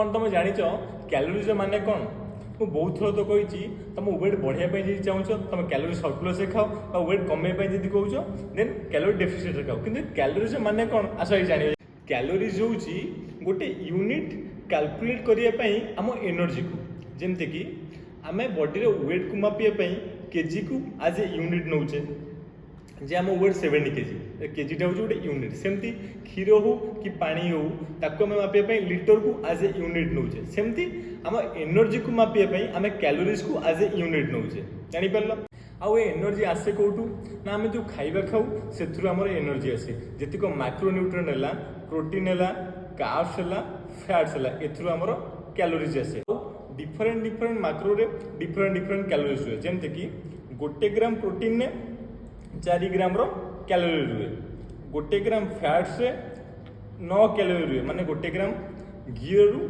कौन तुम जान कैलोरीज माने कौन मु बहुत थर तो कही तुम वेट बढ़ाई चाहो तुम कैलोरी सर्प्लस खाओ वेट कमे कौच देन कैलोरी डेफिसिट खाओ कि कैलोरीज माने कौन आस जान कैलोरीज हूँ गोटे यूनिट कैलकुलेट करने आम एनर्जी को जमती कि आम बॉडी वेट को मापिया केजी को आज ए यूनिट नौचे जे आम वेट 70 केजी केजीटा हूँ गोटे यूनिट सेमती क्षीर हो कि पानी हो ताको आम मापिया लिटर को आज ए यूनिट नौचे सेमती आम एनर्जी को मापिया आम कैलोरीज को आज ए यूनिट नौचे जापर आउ एनर्जी आसे कौटू ना आम जो खाइबा खाऊ से एनर्जी आसे जी माइक्रो न्यूट्रिएंट है प्रोटीन है कार्ब्स है फैट्स है एमर कैलोरीज आसे डिफरेंट माइक्रो रे डिफरेंट कैलोरीज हुए जमती कि 1 ग्राम प्रोटीन ने 4 ग्राम कैलोरी रुए 1 ग्राम फैट्स रे 9 कैलोरी रुए माने 1 ग्राम घी रु